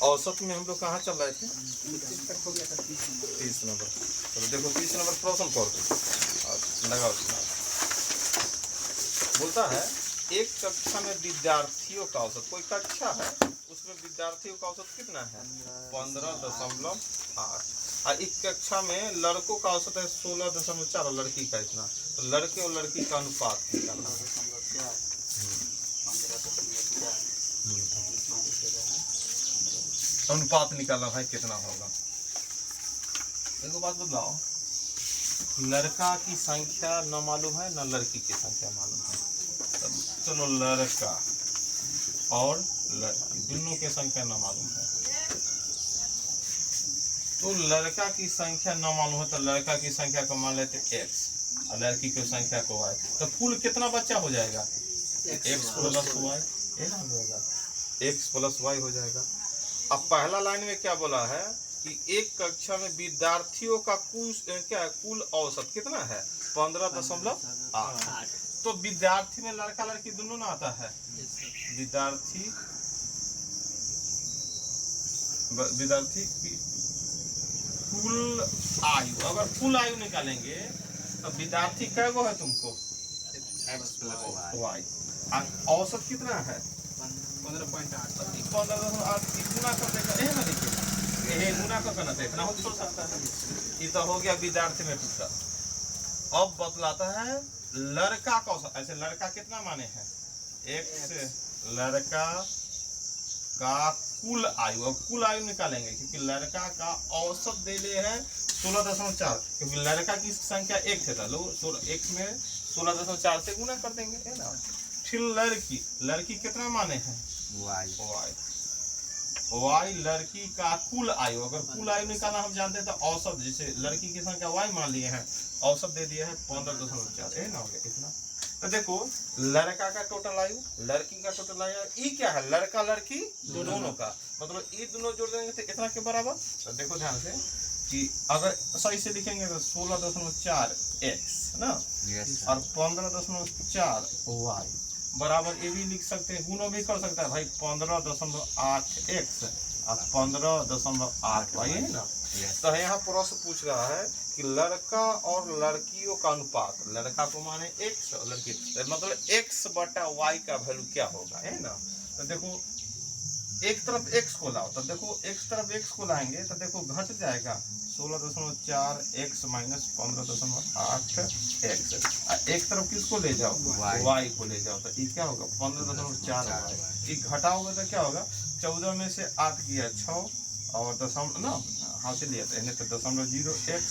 औसत में हम लोग कहाँ चल रहे थे? 30 नंबर। तो देखो 30 नंबर प्रश्न कर लगा उसमें बोलता है एक कक्षा में विद्यार्थियों का औसत, कोई कक्षा है उसमें विद्यार्थियों का औसत कितना है? 15.8। और एक कक्षा में लड़कों का औसत है 16.4 और लड़की का इतना। तो लड़के और लड़की का अनुपात निकालना है। अनुपात निकालना भाई कितना होगा। एक बात बतलाओ, लड़का की संख्या न मालूम है न लड़की की संख्या मालूम है। चलो लड़का और लड़की दोनों की संख्या न मालूम है। तो लड़का की संख्या न मालूम है तो लड़का की संख्या को मान लेते x और लड़की की संख्या को y। तो कुल कितना बच्चा हो जाएगा? x plus y x plus y हो जाएगा। अब पहला लाइन में क्या बोला है कि एक कक्षा में विद्यार्थियों का कुल औसत कितना है? 15.8। तो विद्यार्थी में लड़का लड़की दोनों ना आता है। विद्यार्थी की कुल आयु, अगर कुल आयु निकालेंगे तो विद्यार्थी कै गो है तुमको? x plus y। औसत कितना है? 15.8। 15.8 गुना कर देगा ना, देखिए ये गुना करना तो इतना हो सकता है। ये तो हो गया विद्यार्थी में टूटा। अब बतलाता है लड़का का औसत। ऐसे लड़का कितना माने हैं? x लड़का का कुल आयु। अब कुल आयु निकालेंगे क्योंकि लड़का का औसत दे ले है 16.4, क्योंकि लड़का की संख्या 1 है तो एक में 16.4 से गुना कर देंगे, है ना। फिर लड़की कितना माने हैं? y लड़की का कुल आयु। अगर कुल आयु निकालना हम जानते हैं तो औसत, जैसे लड़की की संख्या y मान लिए हैं, औसत दे दिया है 15.4, है ना, हो गया इतना। तो देखो लड़का का टोटल आयु, लड़की का टोटल आयु, ये क्या है? लड़का लड़की दोनों का, मतलब ये दोनों जोड़ देंगे तो इतना के बराबर। तो देखो ध्यान से कि अगर सही से लिखेंगे तो 16.4 x ना और 15.4 y बराबर ये भी लिख सकते हैं, गुणों भी कर सकता है भाई 15.8 x और 15.8 y, है ना। तो यहाँ प्रश्न पूछ रहा है कि लड़का और लड़कियों का अनुपात, लड़का को माने x और लड़की मतलब x बटा y का वैल्यू क्या होगा, है ना। तो देखो एक तरफ x को लाओ, तो देखो एक तरफ x को लाएंगे तो देखो घट जाएगा 16.4 x माइनस 15.8 x। एक तरफ किसको ले जाओ? y को ले जाओ, तो ये क्या होगा? 15.4 y। ये घटाओगे तो क्या होगा? 14 में से 8 गया 6 और दशमलव ना हाथ से लिया था तो 0.0x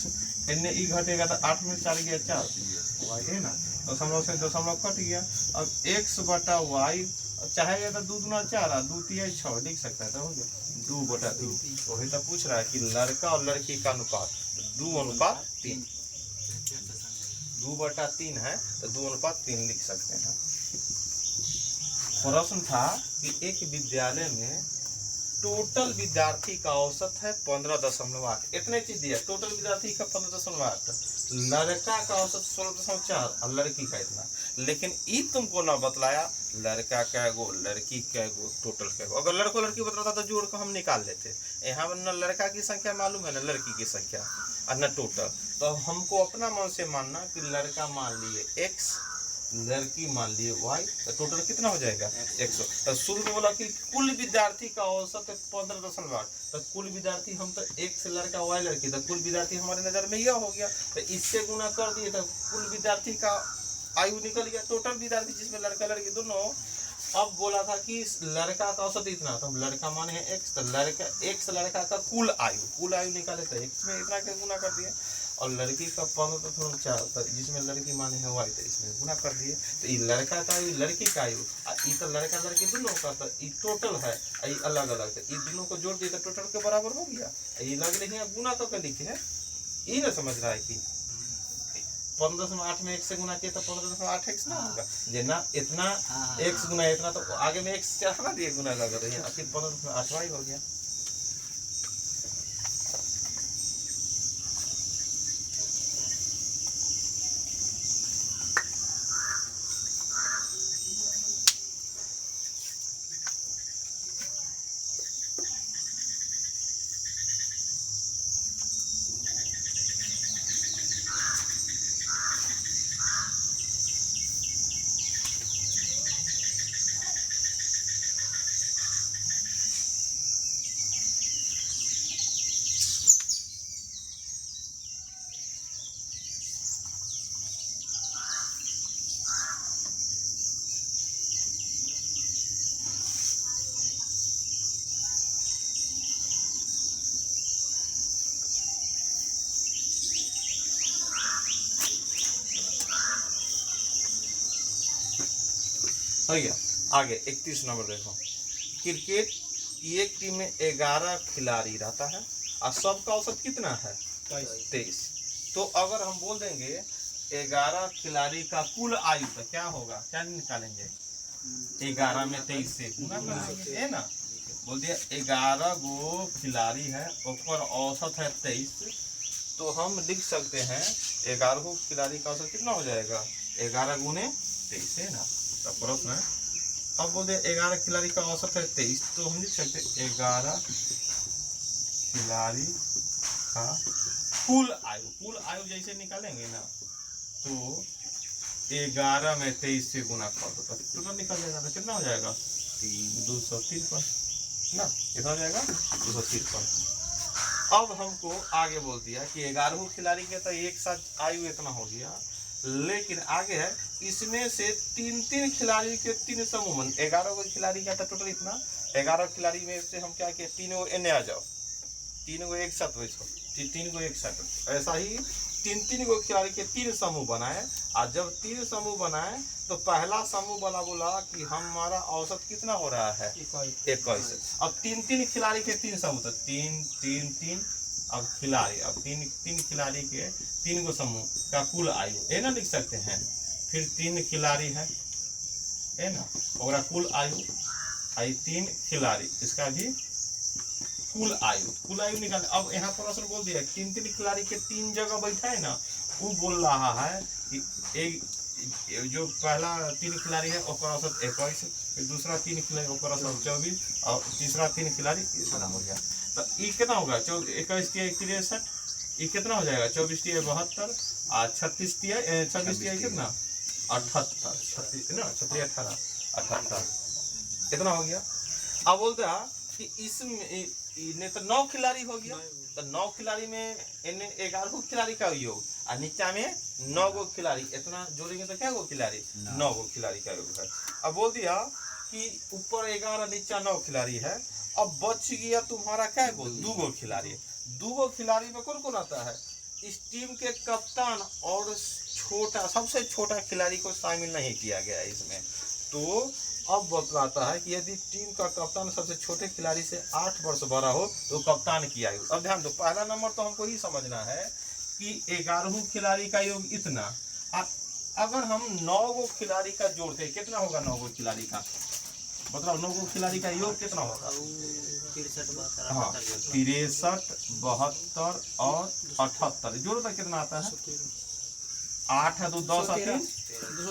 इनने ई घटेगा तो 8 में 4 गया 4 y, है ना। दशमलव से दशमलव कट गया। अब x बटा y चाहेगा तो 2 दूना 4 और 2 तिया 6 लिख सकता है, तो हो गया 2/3। वही तो पूछ रहा है कि लड़का और लड़की का अनुपात 2:3। 2/3 है तो 2:3 लिख सकते हैं। प्रश्न था कि एक विद्यालय में टोटल विद्यार्थी का औसत है 15.8। इतने चीज दिया, टोटल विद्यार्थी का 15.8, लड़का का औसत 16.4 और लड़की का इतना। लेकिन ये तुमको ना बतलाया लड़का कै गो लड़की कै गो टोटल कै गो। अगर लड़को लड़की बतलाता तो जोड़ को हम निकाल लेते। यहाँ न लड़का की संख्या मालूम है न लड़की की संख्या और न टोटल। तो हमको अपना मन से मानना कि लड़का मान लिए x, लड़की मान लिए y, तो टोटल कितना हो जाएगा 100। तो शुरू में बोला कि कुल विद्यार्थी का औसत 15.8, तो कुल विद्यार्थी हम तो x लड़का y लड़की, तो कुल विद्यार्थी हमारे नजर में यह हो गया। तो इससे गुना कर दिए तो कुल विद्यार्थी का आयु निकल गया, टोटल विद्यार्थी जिसमें लड़का लड़की दोनों। अब बोला था कि लड़का का औसत इतना, तो लड़का माने है x, तो लड़का x लड़का का कुल आयु निकाले तो x में इतना के गुना कर दिए और लड़की का 15.4, तो जिसमें लड़की माने है y, तो इसमें गुना कर दिए। तो ये लड़का का आयु लड़की का आयु ये तो लड़का लड़की दोनों का, तो ये टोटल है ये अलग अलग, तो ये दोनों को जोड़ दिए तो टोटल के बराबर हो गया। ये लग रही है गुना तो लिखे है, ये ना समझ रहा है कि 15.8 में x से गुना किया तो 15.8 x ना होगा, जितना इतना x गुना इतना, तो आगे में x चाहना दिए गुना लग रही है, फिर 15.8 y हो गया। हो गया। आगे 31 नंबर देखो, क्रिकेट एक टीम में 11 खिलाड़ी रहता है और सबका औसत कितना है 23। तो अगर हम बोल देंगे 11 खिलाड़ी का कुल आयु तो क्या होगा, क्या निकालेंगे, 11 में 23 से गुना करेंगे, है ना। बोल दिया 11 गो खिलाड़ी है ऊपर औसत है 23, तो हम लिख सकते हैं 11 गो खिलाड़ी का औसत कितना हो जाएगा 11 गुने 23, है ना। तो प्रश्न है, अब बोलते 11 खिलाड़ी का औसत है 23, तो हम लिख सकते हैं 11 खिलाड़ी का कुल आयु जैसे निकालेंगे ना, तो 11 में 23 से गुना कर दो तो टोटल निकल जाएगा। तो कितना हो जाएगा 253 ना, कितना हो जाएगा 253। अब हमको आगे बोल दिया कि 11 खिलाड़ी के तो एक साथ आयु इतना हो गया, लेकिन आगे है इसमें से 3-3 खिलाड़ी के 3 समूह, 11 गो खिलाड़ी का तो टोटल इतना, 11 खिलाड़ी में से हम क्या किए 3 गो एने आ जाओ, 3 गो एक साथ वैसे 3 गो एक साथ, ऐसा ही 3-3 गो खिलाड़ी के 3 समूह बनाए। और जब 3 समूह बनाए तो पहला समूह वाला बोला कि हमारा औसत कितना हो रहा है 21। अब 3-3 खिलाड़ी के 3 समूह, तो 3-3-3, अब खिलाड़ी, अब 3 खिलाड़ी के 3 गो समूह का कुल आयु, है ना, लिख सकते हैं। फिर 3 खिलाड़ी है ना, और कुल आयु आई 3 खिलाड़ी, इसका भी कुल आयु निकाल। अब यहाँ प्रश्न बोल दिया 3-3 खिलाड़ी के 3 जगह बैठा है ना, वो बोल रहा है कि एक जो पहला 3 खिलाड़ी है उसका औसत 21, फिर दूसरा 3 खिलाड़ी उसका औसत 24, और तीसरा 3 खिलाड़ी इतना हो गया। तो ये कितना होगा 21 × 63, ये कितना हो जाएगा 24 × 72 और 36 × कितना 78, 36 ना 36 18 78, कितना हो गया। अब बोलते हैं कि इसमें इन्हें तो 9 खिलाड़ी हो गया, तो 9 खिलाड़ी में इन्हें 11 खिलाड़ी का योग और नीचा में 9 गो खिलाड़ी, इतना जोड़ेंगे तो क्या गो खिलाड़ी 9 गो खिलाड़ी का योग है। अब बोल दिया कि ऊपर 11 नीचा 9 खिलाड़ी है, अब बच गया तुम्हारा क्या गो 2 गो खिलाड़ी। 2 गो खिलाड़ी में कौन कौन आता है, इस टीम के कप्तान और छोटा सबसे छोटा खिलाड़ी को शामिल नहीं किया गया है इसमें। तो अब बतलाता है कि यदि टीम का कप्तान सबसे छोटे खिलाड़ी से 8 वर्ष बड़ा हो तो कप्तान की आयु। अब ध्यान दो, पहला नंबर तो हमको ही समझना है कि 11 खिलाड़ी का योग इतना, अगर हम 9 गो खिलाड़ी का जोड़ते कितना होगा 9 गो खिलाड़ी का, मतलब 9 गो खिलाड़ी का योग कितना होगा 63, हाँ 63, 72 और 78, जोड़ो तो कितना आता है 8 2 10 3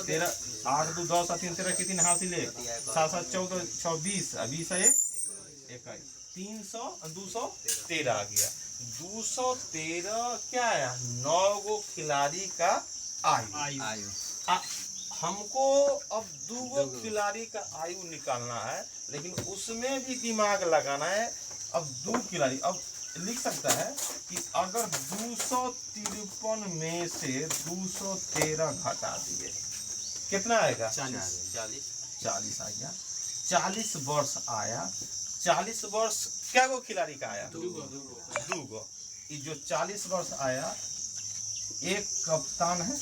13, 8 2 10 3 13 कितने हासिल है 7 7 14 26 20 1 21, 213 आ गया। 213 क्या है 9 गो खिलाड़ी का आयु। हमको अब 2 गो खिलाड़ी का आयु निकालना है, लेकिन उसमें भी दिमाग लगाना है। अब 2 खिलाड़ी, अब लिख सकता है कि अगर 253 में से 213 घटा दिए कितना आएगा 40 आ गया। 40 वर्ष आया, 40 वर्ष क्या गो खिलाड़ी का आया 2 गो। ये जो 40 वर्ष आया, एक कप्तान है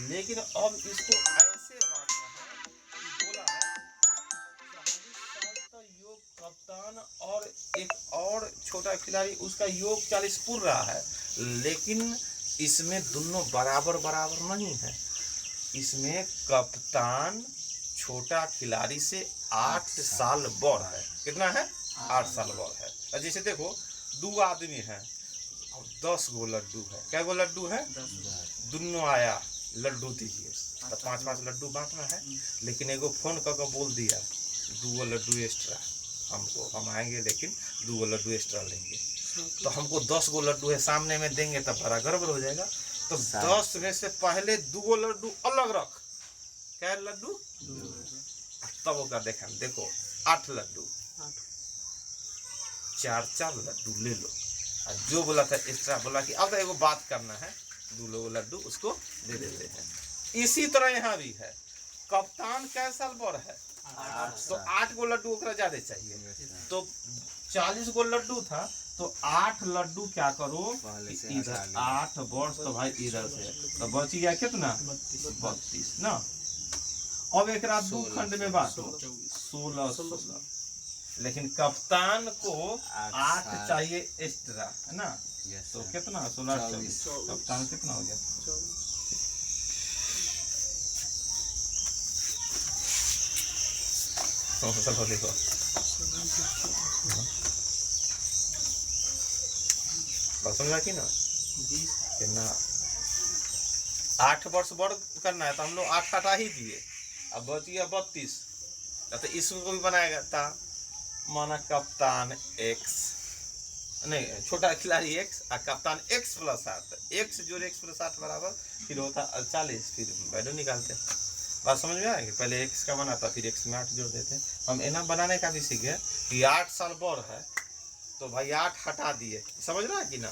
लेकिन अब इसको ऐसे बांटना है कि बोला है 40 साल का योग कप्तान और एक और छोटा खिलाड़ी उसका योग 40 पूर रहा है, लेकिन इसमें दोनों बराबर नहीं है। इसमें कप्तान छोटा खिलाड़ी से 8 साल बड़ है। कितना है 8 साल बड़ है। जैसे देखो 2 आदमी है और 10 गो लड्डू है, क्या गो लड्डू है 10, दोनों आया लड्डू दीजिए, तो 5-5 लड्डू बांटना है। लेकिन एगो फोन करके बोल दिया 2 लड्डू एक्स्ट्रा हमको, हम आएंगे लेकिन 2 लड्डू एक्स्ट्रा लेंगे, तो हमको 10 गो लड्डू है सामने में देंगे तब बड़ा गड़बड़ हो जाएगा। तो 10 में से पहले 2 लड्डू अलग रख, क्या लड्डू तब होगा देखो 8 लड्डू 4 लड्डू ले लो। और जो बोला था एक्स्ट्रा बोला कि अब तो एगो बात करना है, 2 लोग लड्डू उसको दे देते हैं। इसी तरह यहाँ भी है, कप्तान कै साल बड़ है, 8 तो 8 गो लड्डू ओकरा ज्यादा चाहिए, तो 40 गो लड्डू था, तो 8 लड्डू क्या करो इधर 8 वर्ष, तो भाई इधर से तो बच गया कितना 32 ना। अब एक रात 2 खंड में बांटो 16। लेकिन कप्तान को 8 चाहिए एक्स्ट्रा है ना, तो कितना 16 24, कप्तान कितना हो गया 24। देखो समझा कि ना 8 वर्ष बढ़ करना है, तो हम लोग 8 हटा ही दिए, अब बच गया 32, तो इसको भी बनाएगा था, माना कप्तान x नहीं छोटा खिलाड़ी x और कप्तान x + 8, x जोड़ x + 8 बराबर फिर होता 40, फिर वैल्यू निकालते। बात समझ में आएगी, पहले x का बनाता फिर x में 8 जोड़ देते। हम इना बनाने का भी सीखे कि 8 साल बड़ है तो भाई 8 हटा दिए, समझ रहा है कि ना।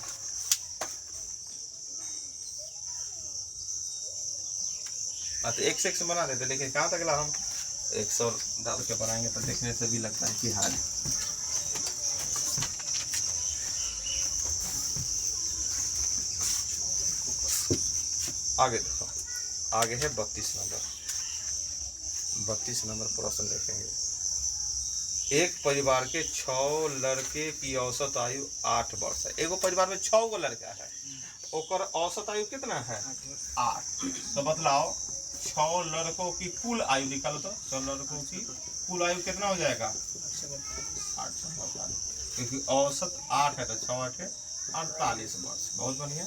तो x बना देते, लेकिन कहाँ तक ला हम 100 डाल के बनाएंगे तो देखने से भी लगता है कि हाल आगे देखो, आगे है 32 नंबर। 32 नंबर प्रश्न देखेंगे। एक परिवार के 6 लड़के की औसत आयु 8 वर्ष है। एगो परिवार में 6 गो लड़का है, ओकर औसत आयु कितना है 8। तो बतलाओ 6 लड़कों की कुल आयु निकालो, तो 6 लड़कों की कुल आयु कितना हो जाएगा 8, क्योंकि औसत 8 है तो 6 8 48 वर्ष। बहुत बढ़िया।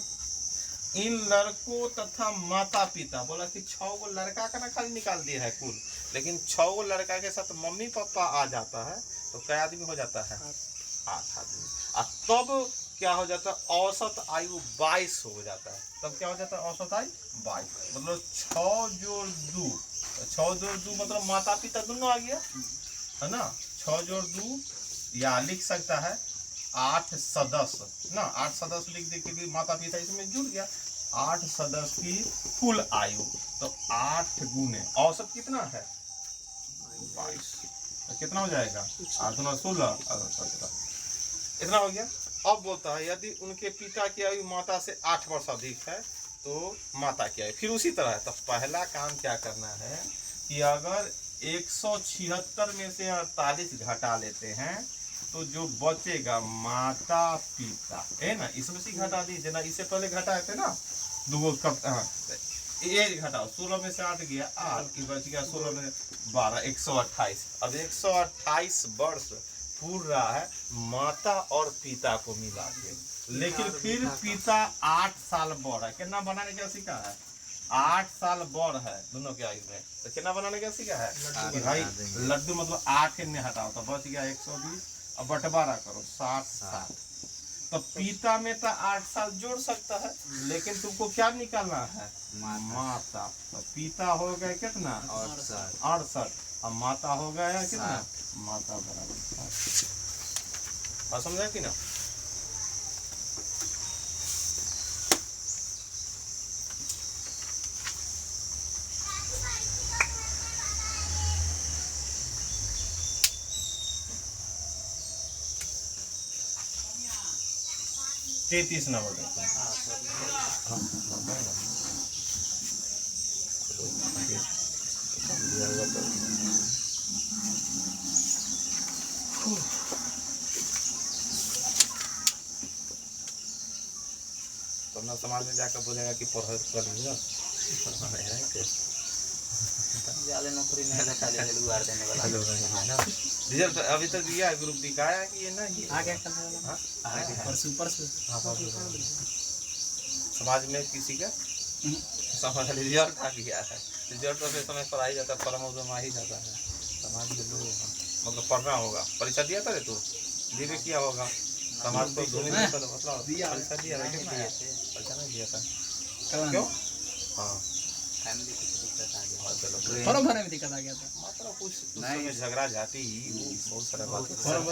इन लड़कों तथा माता पिता, बोला कि 6 गो लड़का का ना खाली निकाल दिया है कुल, लेकिन 6 गो लड़का के साथ मम्मी पापा आ जाता है तो क्या आदमी हो जाता है 8 आदमी। तब क्या हो जाता है औसत आयु 22 हो जाता है। तब क्या हो जाता है औसत आयु 22, मतलब 6 जोड़ 2, 6 जोड़ 2 मतलब माता पिता दोनों आ गया है ना। 6 जोड़ 2 या लिख सकता है 8 सदस्य ना, 8 सदस्य लिख दे के माता पिता इसमें जुड़ गया। 8 सदस्य की कुल आयु, तो 8 गुने औसत कितना है 22, तो कितना हो जाएगा 8 × 16 इतना हो गया। अब बोलता है यदि उनके पिता की आयु माता से 8 वर्ष अधिक है तो माता की आयु, फिर उसी तरह है। तो पहला काम क्या करना है कि अगर 176 में से 48 घटा लेते हैं तो जो बचेगा माता पिता है ना, इसमें से घटा दीजिए ना, इससे पहले घटाए थे ना 2 कप, ये घटाओ 16 में से 8 गया 8, बच गया 16 में 12, 128। अब 128 वर्ष पूर रहा है माता और पिता को मिला के, लेकिन फिर पिता 8 साल बड़ है। कितना बनाने का सीखा है 8 साल बड़ है दोनों के आयु में, तो कितना बनाने का सीखा है कि भाई लड्डू मतलब 8 ने हटाओ तो बच गया 120, अब बंटवारा करो 60। तो पिता में तो 8 साल जोड़ सकता है, लेकिन तुमको क्या निकालना है माता। तो पिता हो गए कितना 68, अब माता हो गया कितना माता बराबर 60। समझा कि ना। तैतीस नंबर देखो। तो ना समाज में जाकर बोलेगा कि पढ़ कर लीजिए जाले नौकरी नहीं लगा ले लुगार देने वाला है ना। रिजल्ट अभी तक दिया है, ग्रुप दिखाया कि ये ना ये आ गया कल वाला आगे पर सुपर से समाज में किसी का समाज रिजल्ट आ गया है। रिजल्ट तो समय पर आ ही जाता है, फॉर्म उधर आ ही जाता है। समाज के लोग मतलब पढ़ना होगा। परीक्षा दिया था रे तू दिवे किया होगा समाज को मतलब परीक्षा दिया था, परीक्षा नहीं दिया था क्यों। हाँ फैमिली हाँ, चलो फॉर्म भरने में दिक्कत आ गया था। मतलब कुछ उस समय झगड़ा झाटी वो बहुत सारा बात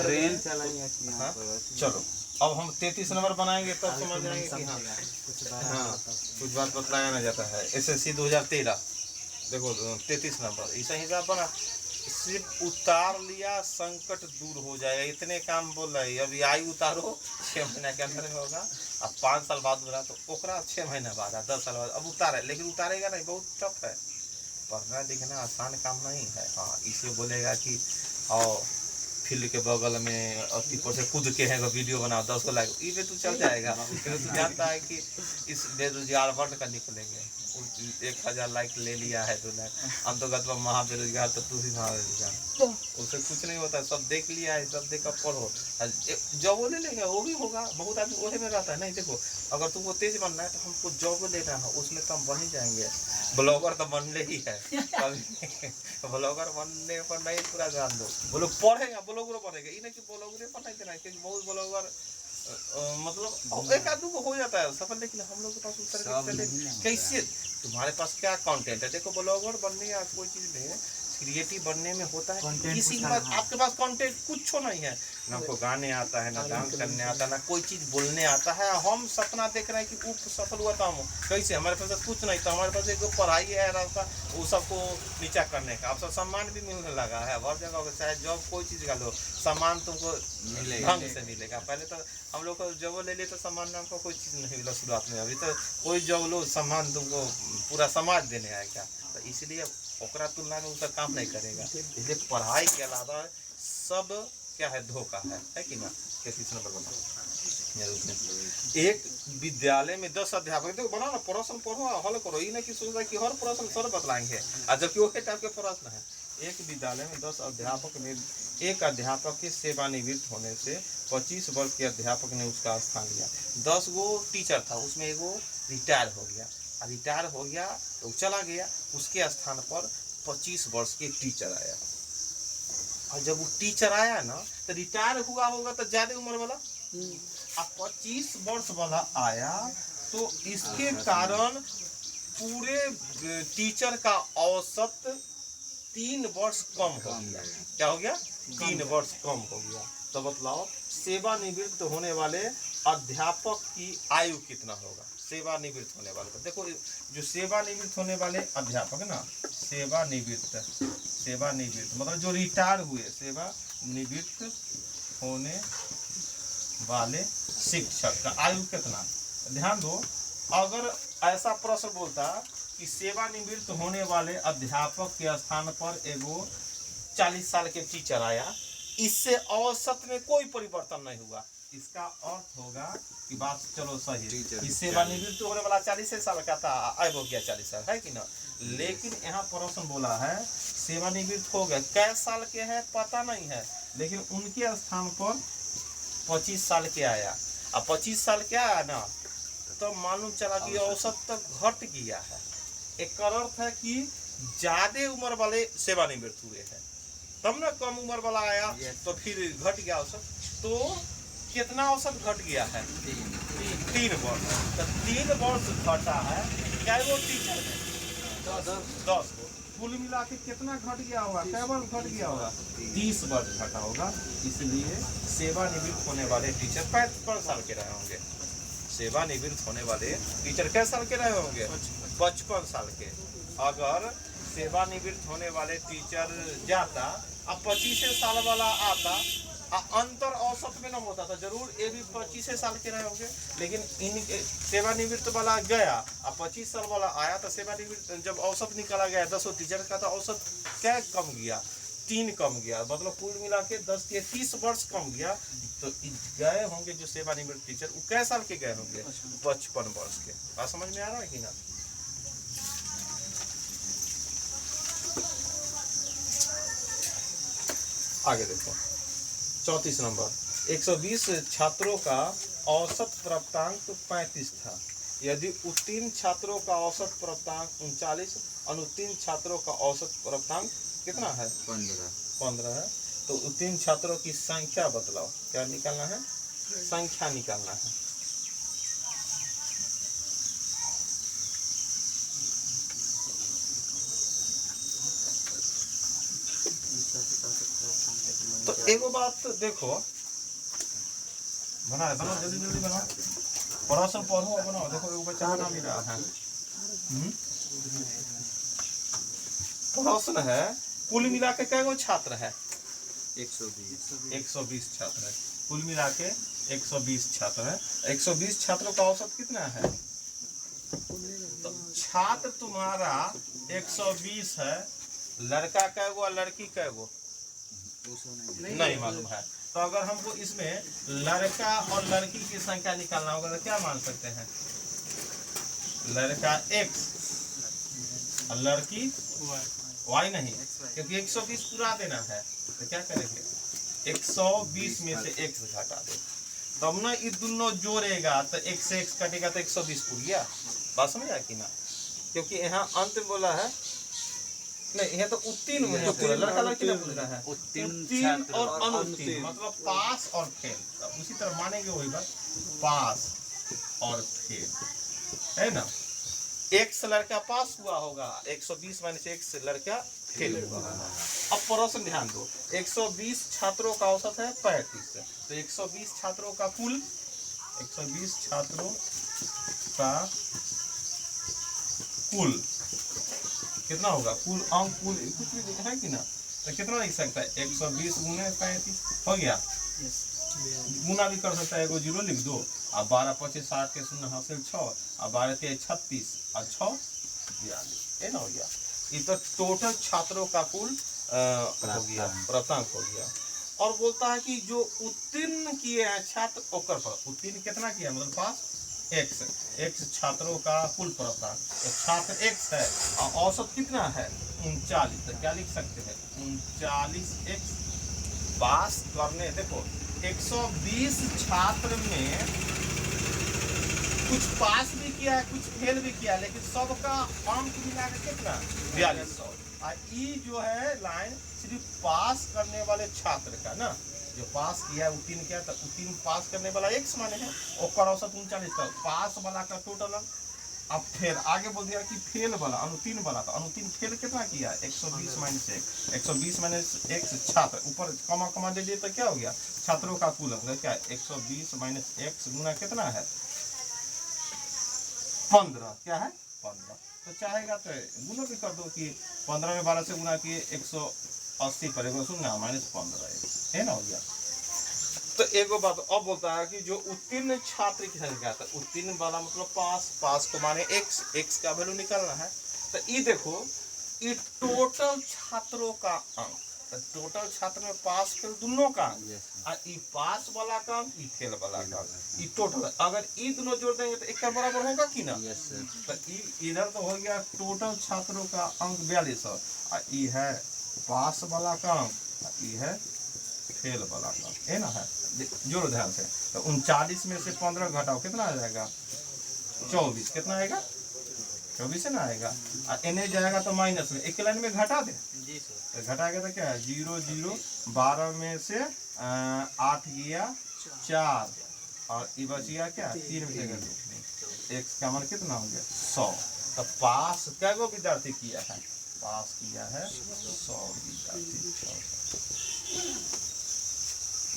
ट्रेन चलाई है हाँ चलो अब हम 33 नंबर बनाएंगे तब समझ जाएंगे कि हाँ कुछ बात बतलाया ना जाता है। SSC 2013 देखो 33 नंबर ऐसा हिसाब बना, सिर्फ उतार लिया संकट दूर हो जाएगा, इतने काम बोल रहे हैं। अभी आयु उतारो 6 महीना के अंदर में होगा, अब 5 साल बाद बोला तो ओकरा 6 महीना बाद 10 साल बाद अब उतारे, लेकिन उतारेगा नहीं, बहुत टफ है। पढ़ना लिखना आसान काम नहीं है। हाँ इसे बोलेगा कि और फील्ड के बगल में अति पर से कूद के है वीडियो बनाओ 10 को लाइक ये पे तू चल जाएगा। फिर तू जानता है कि इस बेरोजगार वर्ड का निकलेंगे 1000 लाइक ले लिया है 2 लाख अंतर्गत महाबेरोजगार तो तू ही महाबेरोजगार, उससे कुछ नहीं होता है। सब देख लिया है, सब देख कर पढ़ो, जॉब ले लेंगे वो भी होगा। बहुत आदमी वही में रहता है। नहीं देखो अगर तुमको तेज बनना है तो हमको जॉब लेना है, उसमें तो हम बन ही जाएंगे। ब्लॉगर तो बनने ही है ब्लॉगर बनने पर नहीं पूरा ध्यान दो। वो लोग पढ़ेगा ब्लॉगर पढ़ेगा, ये नहीं कि ब्लॉगर पर नहीं देना, क्योंकि बहुत ब्लॉगर मतलब एक आदमी को हो जाता है सफल, लेकिन हम लोग के पास उस तरह के कैसे तुम्हारे पास क्या कंटेंट है। देखो ब्लॉगर बनने या कोई चीज में क्रिएटिव बनने में होता है किसी के पास आपके पास कंटेंट कुछ नहीं है, ना हमको गाने आता है, ना डांस करने आता है, ना कोई चीज बोलने आता है। हम सपना देख रहे हैं कि वो सफल हुआ था, हम कैसे हमारे पास कुछ नहीं था, हमारे पास एक पढ़ाई है रास्ता वो सबको नीचा करने का। अब सब सम्मान भी मिलने लगा है हर जगह, चाहे जॉब कोई चीज का लो सम्मान तुमको ढंग से मिलेगा। पहले तो हम लोग को जॉब ले लिए तो सम्मान नाम का कोई चीज नहीं मिला शुरुआत में, अभी तो कोई जॉब लो सम्मान तुमको पूरा समाज देने आएगा। तो इसलिए ओकरा तुलना में उसका काम नहीं करेगा। इसलिए पढ़ाई के अलावा सब क्या है धोखा है कि ना। 33 नंबर बना एक विद्यालय में 10 अध्यापक देखो बनाओ ना, प्रश्न पढ़ो हल करो, ये नहीं कि सोचता कि हर प्रश्न सर बतलाएंगे और जबकि वो टाइप के प्रश्न है। एक विद्यालय में 10 अध्यापक ने एक अध्यापक के सेवानिवृत्त होने से 25 वर्ष के अध्यापक ने उसका स्थान लिया। 10 गो टीचर था, उसमें एगो रिटायर हो गया, रिटायर हो गया तो चला गया, उसके स्थान पर 25 वर्ष के टीचर आया। और जब वो टीचर आया ना तो रिटायर हुआ होगा तो ज्यादा उम्र वाला, अब 25 वर्ष वाला आया तो इसके कारण पूरे टीचर का औसत 3 वर्ष कम हो गया। क्या हो गया? 3 वर्ष कम हो गया। तो बतलाओ सेवानिवृत्त होने वाले अध्यापक की आयु कितना होगा? सेवानिवृत्त होने वाले, देखो जो सेवानिवृत्त होने वाले अध्यापक ना, सेवानिवृत्त मतलब जो रिटायर हुए, सेवानिवृत्त होने वाले शिक्षक का आयु कितना? ध्यान दो, अगर ऐसा प्रश्न बोलता कि सेवानिवृत्त होने वाले अध्यापक के स्थान पर एगो 40 साल के टीचर आया, इससे औसत में कोई परिवर्तन नहीं हुआ, इसका अर्थ होगा कि बात चलो सही है, सेवानिवृत्त होने वाला 40 साल का था, अब हो गया 40 साल, है कि ना। लेकिन यहाँ प्रश्न बोला है सेवानिवृत्त हो गए, कै साल के हैं पता नहीं है, लेकिन उनके स्थान पर 25 साल के आया। अब 25 साल के आया ना तो मालूम चला कि औसत तक घट गया है। एक अर्थ है कि ज्यादा उम्र वाले सेवानिवृत्त हुए हैं, तब ना कम उम्र वाला आया तो फिर घट गया औसत। तो कितना औसत घट गया है? 3 वर्ष। तो 3 वर्ष घटा है, क्या वो टीचर है 10 कुल मिला के कितना घट गया होगा? क्या वर्ष घट गया होगा? 30 वर्ष घटा होगा। इसलिए सेवानिवृत्त होने वाले टीचर 55 साल के रहे होंगे। सेवानिवृत्त होने वाले टीचर कितने साल के रहे होंगे? 55 साल के। अगर सेवानिवृत्त होने वाले टीचर जाता अब 25 साल वाला आता, अंतर औसत में न होता था, जरूर ये भी 25 साल के रहे होंगे, लेकिन इन सेवानिवृत्त वाला गया अब 25 साल वाला आया, तो सेवानिवृत्त जब औसत निकाला गया 10 टीचर का, तो औसत क्या कम गया? 3 कम गया, मतलब कुल मिला के 10 के 30 वर्ष कम गया। तो गए होंगे जो सेवानिवृत्त टीचर, वो कै साल के गए होंगे? 55 वर्ष के। बात समझ में आ रहा है कि ना? आगे देखो 34 नंबर, 120 छात्रों का औसत प्राप्तांक 35 था। यदि उत्तीर्ण छात्रों का औसत प्राप्तांक 39, अनुत्तीर्ण छात्रों का औसत प्राप्तांक कितना है? 15 है। तो उत्तीर्ण छात्रों की संख्या बतलाओ। क्या निकालना है? संख्या निकालना है। एगो बात देखो, बनाओ जल्दी जल्दी बनाओ, प्रश्न पढ़ो और बनाओ। देखो एगो बच्चा बना भी रहा है। प्रश्न है, कुल मिला के कै गो छात्र है? 120 छात्र है। कुल मिला के 120 छात्र है। 120 छात्रों का औसत कितना है? तो छात्र तुम्हारा 120 है, लड़का कै गो और लड़की कै गो नहीं मालूम है। तो अगर हमको इसमें लड़का और लड़की की संख्या निकालना होगा तो क्या मान सकते हैं? लड़का x और लड़की y नहीं, क्योंकि 120 पूरा देना है। तो क्या करेंगे? 120 में से x घटा दे, तब ना ये दोनों जोड़ेगा तो x से x कटेगा तो 120 पूर गया। बात समझ आया कि ना? क्योंकि यहाँ अंत में बोला है, नहीं यह तो उत्तीर्ण में है, लड़का लड़की नहीं बोल रहा है। उत्तीर्ण और अनुत्तीर्ण मतलब पास और फेल। उसी तरह मानेंगे वही बात, पास और फेल, है ना? x लड़का पास हुआ होगा, 120 माइनस x लड़का फेल हुआ होगा। अब प्रश्न ध्यान दो, 120 छात्रों का औसत है 35, तो 120 छात्रों का कुल, 120 छात्रों का कुल कितना होगा? कुल अंक कुल कुछ भी है कि ना? तो कितना लिख सकता है? 120 गुने 35 हो गया। गुना भी कर सकता है, एगो जीरो लिख दो, और 12 25 60 के शून्य हासिल 6, और 12 23 36 और 6 42, ये ना हो गया। ये तो टोटल छात्रों का कुल हो गया, प्राप्तांक हो गया। और बोलता है कि जो उत्तीर्ण किए हैं छात्र ओकर पर, उत्तीर्ण कितना किया मतलब पास, x छात्रों का कुल प्राप्तांक, तो छात्र x है और औसत कितना है? 39। तो क्या लिख सकते हैं? 39x पास करने, देखो 120 छात्र में कुछ पास भी किया है, कुछ फेल भी किया, लेकिन सबका अंक मिला के कितना? 4200। और ये जो है लाइन सिर्फ पास करने वाले छात्र का ना, जो पास किया है उत्तीर्ण किया, तो उत्तीर्ण पास करने वाला x माने है, और औसत 39। तो पास वाला का टोटल। अब फिर आगे बोल दिया कि फेल वाला, अनुत्तीर्ण वाला, तो अनुत्तीर्ण फेल कितना किया? 120 माइनस x, 120 माइनस x छात्र, ऊपर कमा कमा दे दिए तो क्या हो गया? छात्रों का कुल मतलब क्या? 120 माइनस x गुना कितना है? 15। क्या है? 15। तो चाहेगा तो गुना भी कर दो कि 15 में 12 से गुना किए 180 पड़ेगा, सुनना माइनस 15 है ना, हो गया। तो एगो बात अब बोलता है कि जो उत्तीर्ण छात्र की संख्या है, उत्तीर्ण वाला मतलब पास को माने x का वैल्यू निकालना है। तो ये देखो, ये टोटल छात्रों का अंक, तो टोटल छात्र में पास फेल दोनों का अंक, और ये पास वाला का अंक, ये फेल वाला का अंक, ये टोटल। अगर ये दोनों जोड़ देंगे तो एक का बराबर होगा कि ना? तो इधर तो हो गया टोटल छात्रों का अंक 4200, और ये है पास वाला का अंक, ये है फेल वाला का, है ना? है जोड़ो ध्यान से। तो 39 में से 15 घटाओ, कितना आ जाएगा? 24। कितना आएगा? 24 से ना आएगा, और एने जाएगा तो माइनस में, एक लाइन में घटा दे जी सर। तो घटाएगा तो क्या है? 0 0, 12 में से 8 गया 4, और ये बच गया क्या? 3 में से x का मान कितना हो गया? 100। तो पास क्या गो विद्यार्थी किया है? पास किया है 100 विद्यार्थी।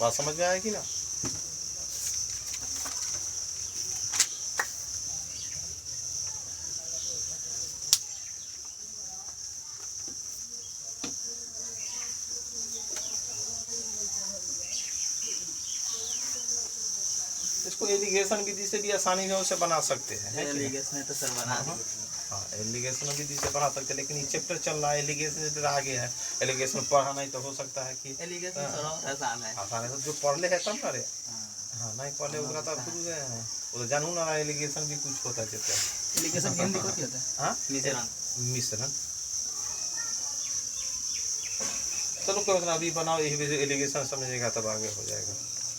बात समझ में आएगी ना? इसको एलिगेशन विधि से भी आसानी से उसे बना सकते हैं। एलिगेशन तो सर बना दी। हाँ, एलिगेशन विधि से बना सकते हैं, लेकिन ये चैप्टर चल रहा है, एलिगेशन से आगे है। एलिगेशन पढ़ा नहीं तो हो सकता है कि एलिगेशन आसान है। आसान है, तो जो पढ़ ले है तब ना रे। हाँ, नहीं पढ़े उगरा तो शुरू से हैं, वो तो जानू ना एलिगेशन भी कुछ होता है। एलिगेशन हिंदी को क्या होता है? हाँ, मिश्रण। चलो कोई ना, अभी बनाओ, यही एलिगेशन समझेगा तब आगे हो जाएगा।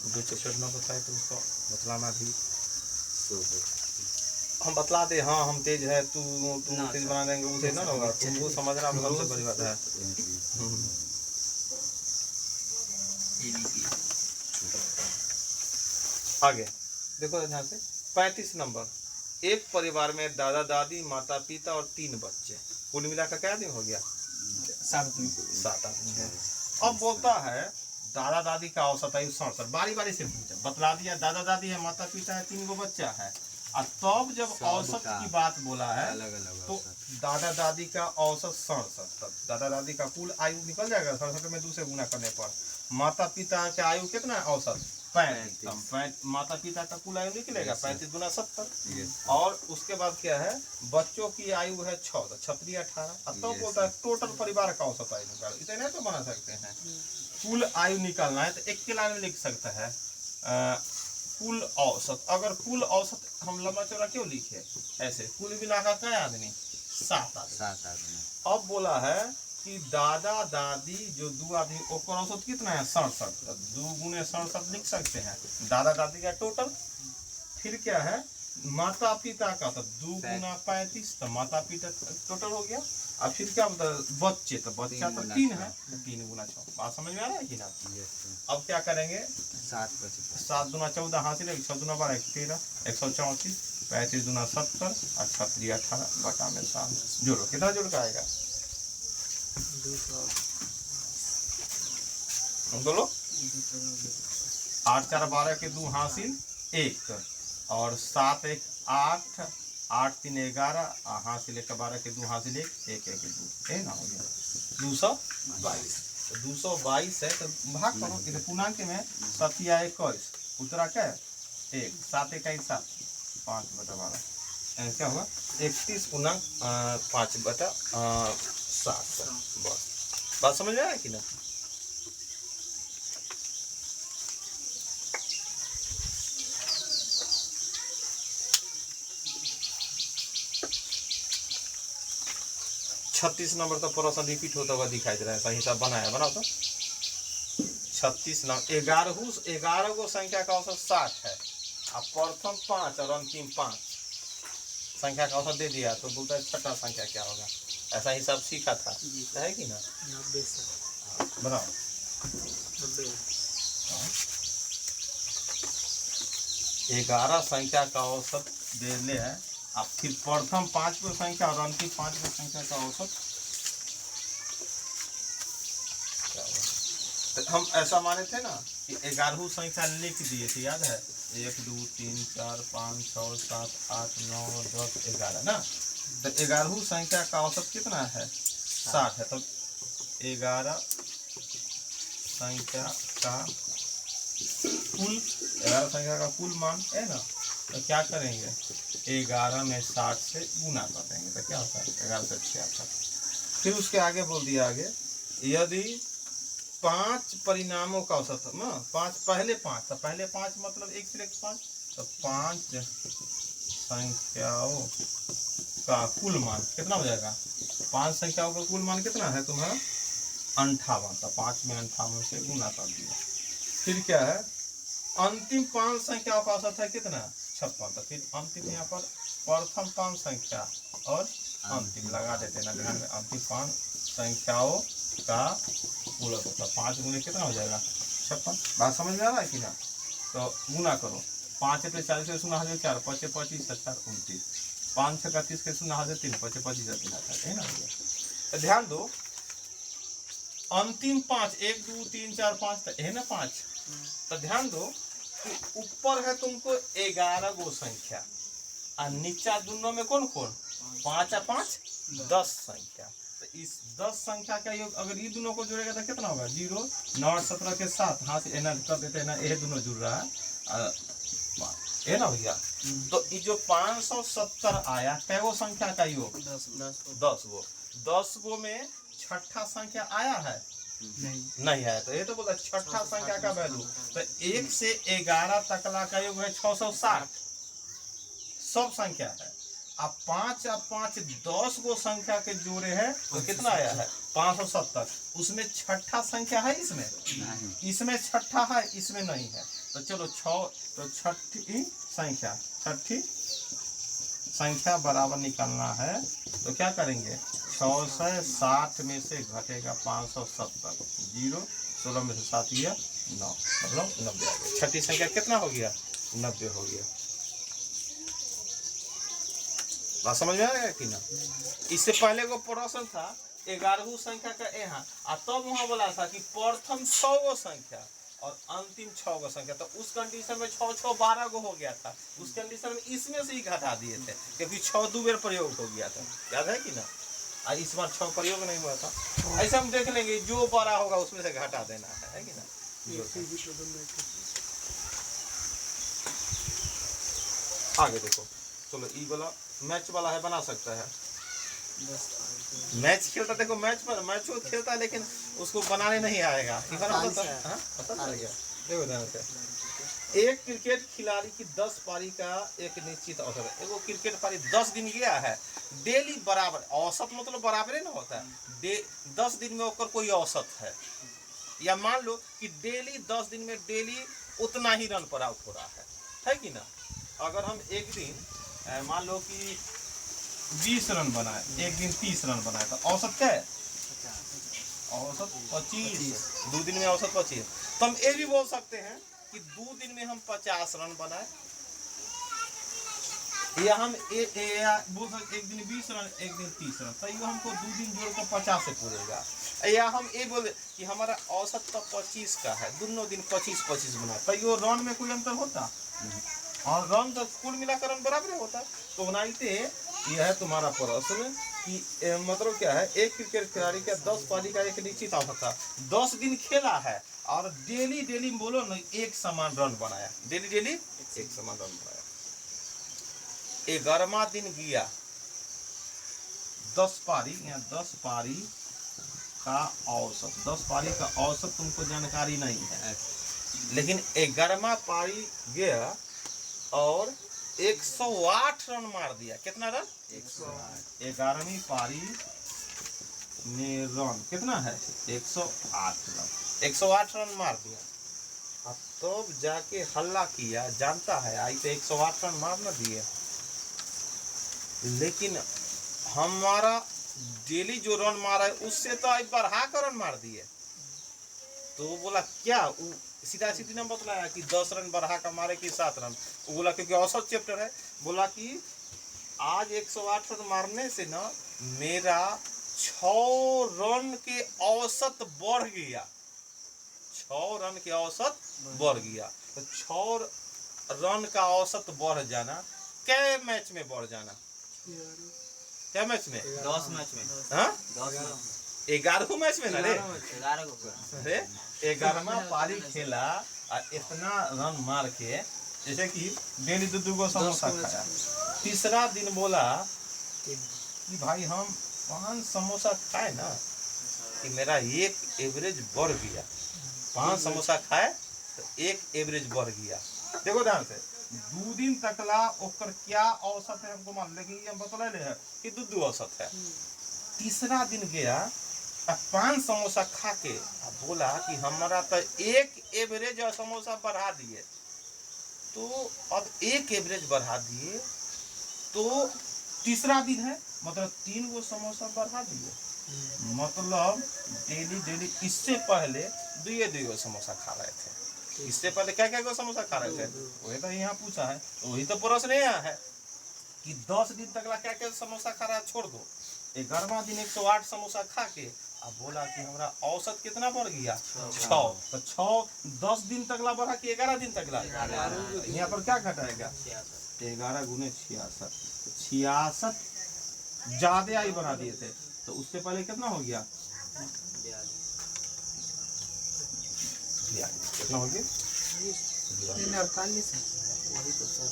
जो चैप्टर ना बताए तो उसको बतलाना भी, हम बतला दे। हाँ, हम तेज है, तू तेज बना देंगे, उसे ना होगा, तुमको समझना सबसे बड़ी बात है। आगे देखो ध्यान से, 35 नंबर। एक परिवार में दादा दादी, माता पिता और 3 बच्चे, कुल मिलाकर क्या दिन हो गया? 7 आदमी। अब बोलता है दादा दादी का औसत आयु 67, बारी बारी से पूछा, बतला दिया दादा दादी है, माता पिता है, 3 गो बच्चा है, और तब जब औसत की बात बोला है अलग अलग तो दादा दादी का औसत 67, तब दादा दादी का कुल आयु निकल जाएगा 67 में 2 से गुना करने पर। माता पिता का आयु कितना है औसत 35, माता पिता का कुल आयु निकलेगा 35 गुना 70, और उसके बाद क्या है बच्चों की आयु है 6, छत्री 18, तो बोलता है टोटल परिवार का औसत आयु निकालो, इतने तो बना सकते हैं। कुल आयु निकालना है तो एक के लाइन में लिख सकता है कुल औसत। अगर कुल औसत हम लंबा चौड़ा क्यों लिखे ऐसे, कुल मिला का क्या आदमी 7 आदमी। अब बोला है कि दादा दादी जो 2 आदमी ओकर औसत कितना है 67, तो 2 गुने 67 लिख सकते हैं दादा दादी का टोटल। फिर क्या है माता पिता का, तो 2 गुना 35, तो माता पिता टोटल हो गया। अब फिर क्या बच्चे, तो बच्चा तो 3 है, 3 गुना 6, बात समझ में आ रहा है कि ना। अब क्या करेंगे 7 दूना 14 हासिल, 6 दूना 12 13, 134, 35 दूना 70 और 36 18 बटा में 7 जोड़ो, कितना जोड़ का आएगा बोलो। 8 4 12 के 2 हासिल 1, और 7 1 8, 8 3 11, हासिल 1 12 के 2 हासिल 1 1 1 2, है ना, हो गया 222। तो 222 है तो भाग करो, इधर पूर्णांक में 7 या 21 उत्तरा क्या है 1, 7 1 7, 5 बटा 12 क्या होगा 31 पूर्णांक 5 बटा 7। बस बात समझ में आया कि ना। छत्तीस नंबर तो प्रश्न रिपीट होता हुआ दिखाई दे रहा है, सही सब बनाया, बनाओ तो 36 नंबर 11 गो संख्या का औसत 60 है, अब प्रथम 5 और अंतिम 5 संख्या का औसत दे दिया, तो बोलता है छठा संख्या क्या होगा, ऐसा ही सब सीखा था है कि ना। 90 बनाओ 11 संख्या का औसत दे ले है, अब फिर प्रथम 5 को संख्या और अंतिम 5 को संख्या का औसत क्या होगा। तो हम ऐसा माने थे ना कि 11 संख्या लिख दिए थे, याद है 1 2 3 4 5 6 7 8 9 10 11 ना। तो 11 संख्या का औसत कितना है 60 है, तो 11 संख्या का कुल 11 संख्या का कुल मान है ना, तो क्या करेंगे 11 में 60 से गुना कर देंगे, तो क्या होता है 11 से 66। फिर उसके आगे बोल दिया आगे यदि 5 परिणामों का औसत ना, 5 पहले 5, तो पहले 5 मतलब 1 से 5, तो 5 संख्याओं का कुल मान कितना हो जाएगा, 5 संख्याओं का कुल मान कितना है तुम्हारा 58, तो 5 में 58 से गुना कर दिया। फिर क्या है अंतिम 5 संख्याओं का औसत है कितना 56, तो फिर अंतिम यहाँ पर प्रथम 5 संख्या और अंतिम लगा देते ना ध्यान में, अंतिम 5 संख्याओं का कुल औसत 5 गुने कितना हो जाएगा 56। बात समझ में आ रहा है कि ना। तो गुना करो 5 से 40 से 0 हाजिर 4 5 25 7 29, 5 से 31 के 0 हाजिर 3 5 25 3 है ना। तो ध्यान दो अंतिम 5 1 2 3 4 5 तो है ना 5, तो ध्यान दो कि ऊपर है तुमको 11 गो संख्या और नीचा दोनों में कौन कौन 5 और 5 10 संख्या, तो इस 10 संख्या का योग अगर ये दोनों को जोड़ेगा तो कितना होगा 0 9 17 के 7 हाथ से एना कर देते हैं ना, ये दोनों जुड़ रहा है ना भैया। तो ये जो 570 आया कै गो संख्या का योग 10 गो में छठा संख्या आया है नहीं है, तो ये तो बोला छठा संख्या का वैल्यू, तो 1 से 11 तकला का योग है 660 सब संख्या है। अब 5 और 5 10 गो संख्या के जोड़े हैं तो कितना आया है 570, उसमें छठा संख्या है इसमें छठा है इसमें नहीं है, तो चलो 6 तो छठी संख्या बराबर निकालना है, तो क्या करेंगे 660 में से घटेगा 570, 0 16 में से 7 गया 9 मतलब 90 आ गया। छठी संख्या कितना हो गया 90 हो गया। बात समझ में आ गया कि ना। इससे पहले को प्रश्न था 11 संख्या का यहाँ और तब वहां बोला था कि प्रथम 6 गो संख्या और अंतिम 6 गो संख्या, तो उस कंडीशन में 6 6 12 गो हो गया था। उस कंडीशन में इसमें से ही घटा दिए थे क्योंकि 6 2 बार प्रयोग हो गया था, याद है कि ना। आज इस बार 6 प्रयोग नहीं हुआ था। ऐसा हम देख लेंगे, जो बड़ा होगा उसमें से घटा देना है कि ना। आगे देखो, चलो ई वाला मैच वाला है, बना सकता है। मैच खेलता, देखो मैच पर मैच वो खेलता है लेकिन उसको बनाने नहीं आएगा। पता चल गया, देखो ध्यान से। एक क्रिकेट खिलाड़ी की 10 पारी का एक निश्चित अवसर है। एगो क्रिकेट पारी 10 दिन गया है, डेली बराबर, औसत मतलब बराबर ना होता है, 10 दिन में ओकर कोई औसत है, या मान लो कि डेली 10 दिन में डेली उतना ही रन पर आउट हो रहा है कि ना। अगर हम एक दिन मान लो कि 20 रन बनाए, एक दिन 30 रन बनाए, तो औसत क्या है? औसत 25। 2 दिन में औसत 25। तो हम ये भी बोल सकते हैं कि 2 दिन में हम 50 रन बनाए, या हम बोल सकते एक दिन 20 रन एक दिन 30 रन, तो ये हमको 2 दिन जोड़कर 50 से पूरेगा। या हम ये बोले कि हमारा औसत तो 25 का है, दोनों दिन 25-25 बनाए, तो ये रन में कोई अंतर होता? और रन तो कुल मिलाकर रन बराबर होता है। तो बनाइते यह है तुम्हारा प्रश्न कि मतलब क्या है, एक क्रिकेट खिलाड़ी का 10 पारी का एक निश्चित अवसर था, 10 दिन खेला है और डेली डेली बोलो ना एक समान रन बनाया, डेली डेली एक समान रन बनाया। 11वां दिन गया, 10 पारी या 10 पारी का औसत, 10 पारी का औसत तुमको जानकारी नहीं है, लेकिन 11वां पारी गया और 108 रन मार दिया। कितना रन? 108। 11वीं पारी में रन कितना है? 108 रन। 108 रन मार दिया, अब तब जाके हल्ला किया, जानता है आई तो 108 रन मार न दिए, लेकिन हमारा डेली जो रन मारा है उससे तो एक बार बढ़ा रन मार दिए। तो वो बोला क्या, सीधा सीधी ना बतलाया कि 10 रन बढ़ा का मारे कि 7 रन, वो बोला क्योंकि औसत चैप्टर है, बोला कि आज 108 रन मारने से ना मेरा 6 रन के औसत बढ़ गया, 6 रन के औसत बढ़ गया। तो 6 रन का औसत बढ़ जाना, क्या मैच में बढ़ जाना? क्या मैच में? 10 मैच में। हाँ 11 मैच में ना रे, 11 11वां पारी खेला और इतना रन मार के, जैसे कि डेली 2 गो समोसा खाया, तीसरा दिन बोला कि भाई हम 5 समोसा खाए ना कि मेरा एक एवरेज बढ़ गया, 5 समोसा खाए तो एक एवरेज बढ़ गया। देखो ध्यान से, 2 दिन तकला ओकर क्या औसत है हमको मान, लेकिन ये हम बतला ले है कि 2 औसत है। तीसरा दिन गया 5 समोसा खा के बोला कि हमारा तो एक एवरेज समोसा बढ़ा दिए, तो अब एक एवरेज बढ़ा दिए तो तीसरा दिन है, मतलब 3 गो समोसा बढ़ा दिए, मतलब डेली डेली। इससे पहले 2 गो समोसा खा रहे थे, इससे पहले क्या गो समोसा खा रहे थे, वही तो यहाँ पूछा है, वही तो प्रश्न यहाँ है कि 10 दिन तक क्या समोसा खा रहा है, छोड़ दो। 11वां दिन 108 समोसा खा के अब बोला कि हमारा औसत कितना बढ़ गया? 6। तो 6 10 दिन तक ला बढ़ा कि 11 दिन तक ला? यहाँ पर क्या घटाएगा? 11 गुने 66, 66 ज्यादा ही बढ़ा दिए थे, तो उससे पहले कितना हो गया? कितना हो गया? 48। वही तो सर।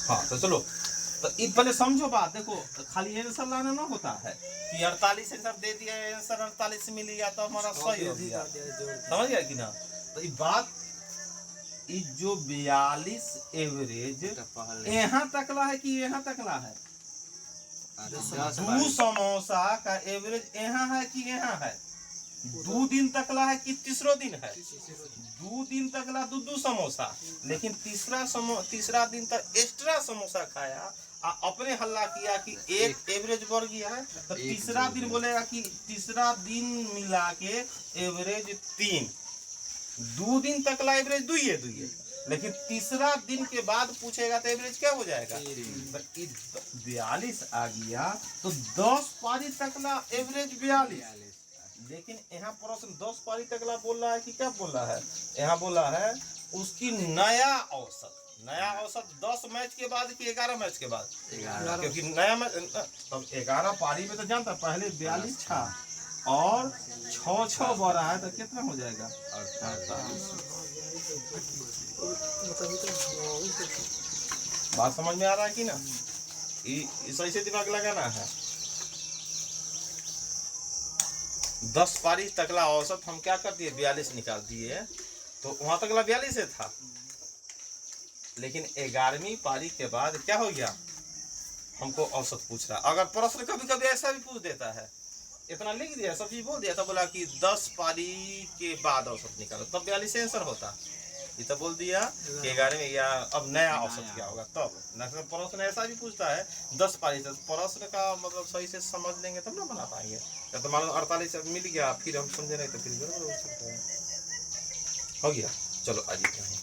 हाँ तो चलो, तो पहले समझो बात, देखो खाली आंसर लाना ना होता है कि 48 आंसर दे दिया, आंसर 48 मिल गया तो हमारा सही हो गया, समझ गया कि ना। तो ये बात, ये जो 42 एवरेज यहाँ तकला है कि यहाँ तकला है? 2 समोसा का एवरेज यहाँ है कि यहाँ है? 2 दिन तकला है कि तीसरो दिन है? 2 दिन तकला 2 समोसा, लेकिन तीसरा दिन तक एक्स्ट्रा समोसा खाया, अपने हल्ला किया कि एक एवरेज बढ़ गया है, तो तीसरा दिन बोलेगा कि तीसरा दिन मिला के एवरेज 3, 2 दिन तकला एवरेज 2 है, लेकिन तीसरा दिन के बाद पूछेगा तो एवरेज क्या हो जाएगा? 42 आ गया तो 10 पारी तकला एवरेज 42। लेकिन यहाँ प्रश्न 10 पारी तकला बोल रहा है कि क्या बोल रहा है? यहाँ बोला है उसकी नया औसत। नया औसत 10 मैच के बाद कि 11 मैच के बाद? क्योंकि नया मैच तब 11 पारी में तो जानता पहले 42 था और 6 बढ़ रहा है तो कितना हो जाएगा? 48। बात समझ में आ रहा है कि ना? सही से दिमाग लगाना है। 10 पारी तकला औसत हम क्या कर दिए? 42 निकाल दिए, तो वहां तकला 42 से था। लेकिन 11वीं पारी के बाद क्या हो गया? हमको औसत पूछ रहा। अगर प्रश्न कभी कभी ऐसा भी पूछ देता है, इतना लिख दिया, सब चीज बोल दिया, तो बोला कि 10 पारी के बाद औसत निकालो, तब 42 आंसर होता। ये तो बोल दिया कि 11वीं या अब नया औसत क्या होगा तब। प्रश्न ऐसा भी पूछता है 10 पारी से, प्रश्न का मतलब सही से समझ लेंगे तब ना बना पाएंगे। या तो मान लो 48 मिल गया, फिर हम समझे नहीं तो फिर गड़बड़ हो सकता है। हो गया, चलो आज इतना ही।